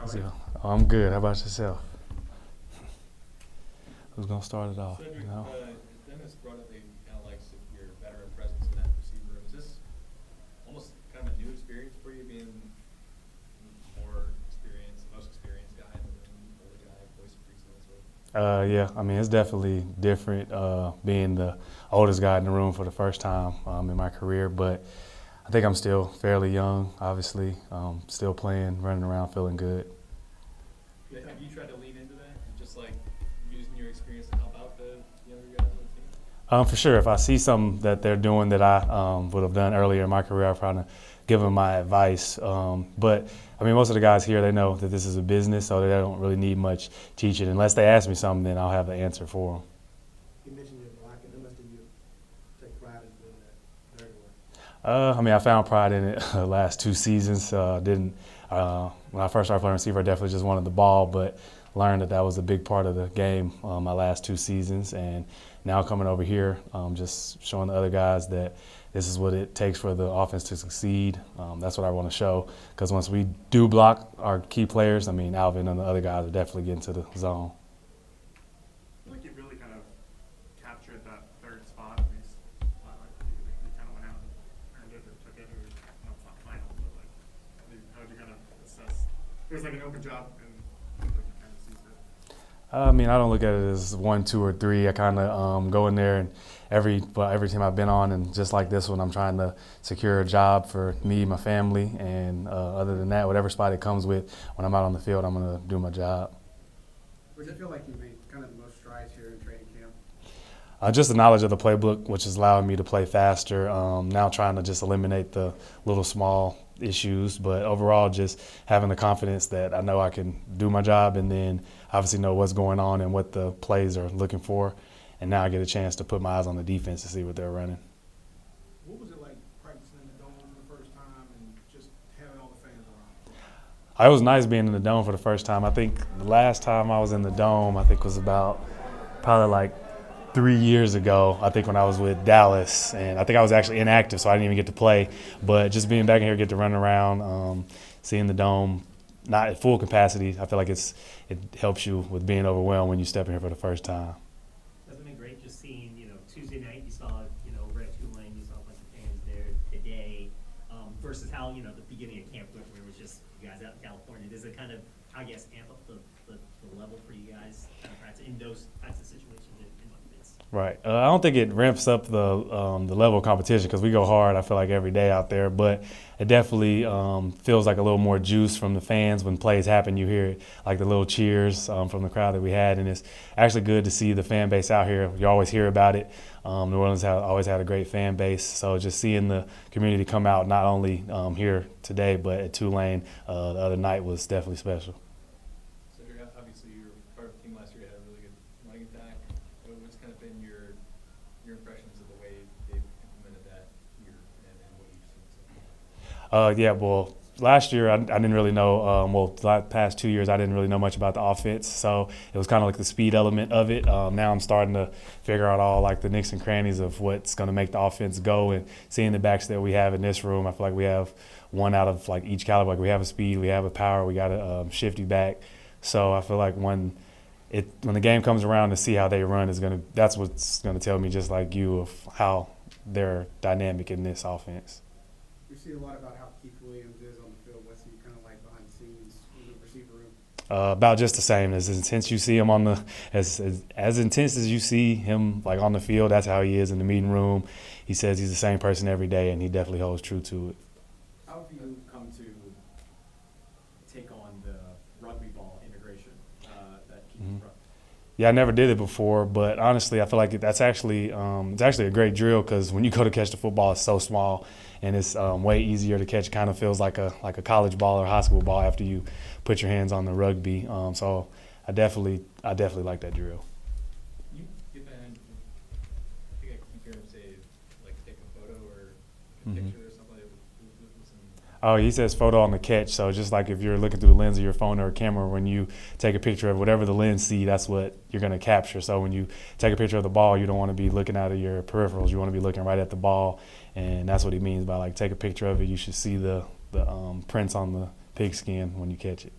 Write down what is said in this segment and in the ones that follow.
How's it going? I'm good. How about yourself? Who's gonna start it off? Cedrick, You know? Dennis brought up that he kind of likes your veteran presence in that receiver room. Is this almost kind of a new experience for you, being more experienced, the most experienced guy in the room, older guy, voice of reason, that sort of? Yeah. I mean, it's definitely different being the oldest guy in the room for the first time in my career. But I think I'm still fairly young. Obviously, still playing, running around, feeling good. Yeah, have you tried to lean into that, just like using your experience to help out the younger guys on the team? For sure. If I see something that they're doing that I would have done earlier in my career, I'll probably give them my advice. But I mean, most of the guys here, they know that this is a business, so they don't really need much teaching. Unless they ask me something, then I'll have the answer for them. You mentioned you're blocking. How much do you take pride in doing that dirty work? I mean, I found pride in it the last 2 seasons. When I first started playing receiver, I definitely just wanted the ball, but learned that was a big part of the game my last 2 seasons. And now coming over here, just showing the other guys that this is what it takes for the offense to succeed. That's what I want to show, because once we do block our key players, I mean, Alvin and the other guys are definitely getting to the zone. I feel like you really kind of captured that third spot, at least. You kind of went out and earned it or took it, or no, it's not final, but like, how did you kind of assess? It was like an open job, and like you kind of seized it. I mean, I don't look at it as 1, 2, or 3. I kind of go in there, and every team I've been on, and just like this one, I'm trying to secure a job for me, my family, and other than that, whatever spot it comes with, when I'm out on the field, I'm going to do my job. Where do you feel like you made kind of the most strides here in training camp? Just the knowledge of the playbook, which is allowing me to play faster. Now trying to just eliminate the little small issues, but overall just having the confidence that I know I can do my job, and then obviously know what's going on and what the plays are looking for. And now I get a chance to put my eyes on the defense to see what they're running. What was it like practicing in the dome for the first time and just having all the fans around? It was nice being in the dome for the first time. I think the last time I was in the dome, was about probably like 3 years ago, I think, when I was with Dallas, and I think I was actually inactive, so I didn't even get to play. But just being back in here, get to run around, seeing the dome, not at full capacity, I feel like it helps you with being overwhelmed when you step in here for the first time. Hasn't it been great just seeing, Tuesday night you saw, over at Tulane, you saw a bunch of fans there today, versus how, the beginning of camp where it was just you guys out in California. Does it kind of, I guess, amp up the level for you guys kind of practice in those types of situations in months? Right. I don't think it ramps up the level of competition, because we go hard, I feel like, every day out there. But it definitely feels like a little more juice from the fans when plays happen. You hear like the little cheers from the crowd that we had, and it's actually good to see the fan base out here. You always hear about it. New Orleans always had a great fan base, so just seeing the community come out, not only here today but at Tulane the other night, was definitely special. Cedrick, obviously you were part of the team last year, had a really good running attack. What's kind of been your impressions of the way they've implemented that here and what you've seen so far? Yeah, well, last year I didn't really know, the past 2 years I didn't really know much about the offense, so it was kind of like the speed element of it. Now I'm starting to figure out all like the nicks and crannies of what's going to make the offense go, and seeing the backs that we have in this room, I feel like we have one out of like each caliber. Like, we have a speed, we have a power, we got a shifty back. So I feel like when the game comes around, to see how they run that's what's going to tell me, just like you, of how they're dynamic in this offense. We've seen a lot about how Keith Williams is on the field. What's he kind of like behind the scenes in the receiver room? About just the same. As intense you see him as intense as you see him like on the field, that's how he is in the meeting room. He says he's the same person every day, and he definitely holds true to it. How have you come to take on the rugby ball integration that Keith brought? Yeah, I never did it before, but honestly, I feel like that's actually it's actually a great drill, because when you go to catch the football, it's so small, and it's way easier to catch. Kind of feels like a college ball or high school ball after you put your hands on the rugby. So I definitely like that drill. You get that, I think I keep hearing him say, like, take a photo or a picture or something with some. Oh, he says photo on the catch. So just like if you're looking through the lens of your phone or a camera, when you take a picture of whatever the lens see, that's what you're going to capture. So when you take a picture of the ball, you don't want to be looking out of your peripherals. You want to be looking right at the ball, and that's what he means by like take a picture of it. You should see the prints on the pigskin when you catch it.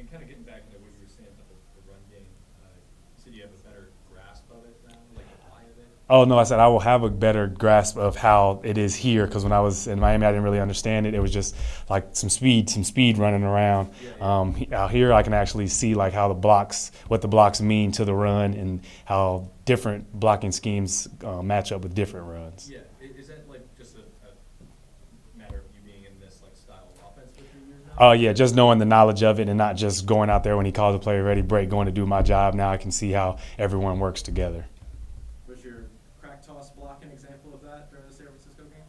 And kind of getting back into what you were saying about the run game, you said you have a better grasp of it now, like the eye of it. Oh, no, I said I will have a better grasp of how it is here, because when I was in Miami, I didn't really understand it. It was just like some speed running around. Out here, I can actually see like how what the blocks mean to the run, and how different blocking schemes match up with different runs. Yeah, is that like just a matter of you being in this like style of offense for 3 years now? Oh, yeah, just knowing the knowledge of it and not just going out there when he calls a play ready break, going to do my job. Now I can see how everyone works together. Was your crack toss block an example of that during the San Francisco game?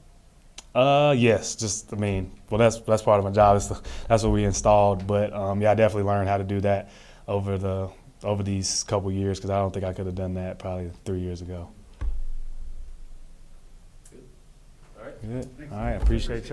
Yes, that's part of my job. That's what we installed. But yeah, I definitely learned how to do that over these couple years, because I don't think I could have done that probably 3 years ago. All right. Good. All right, appreciate y'all.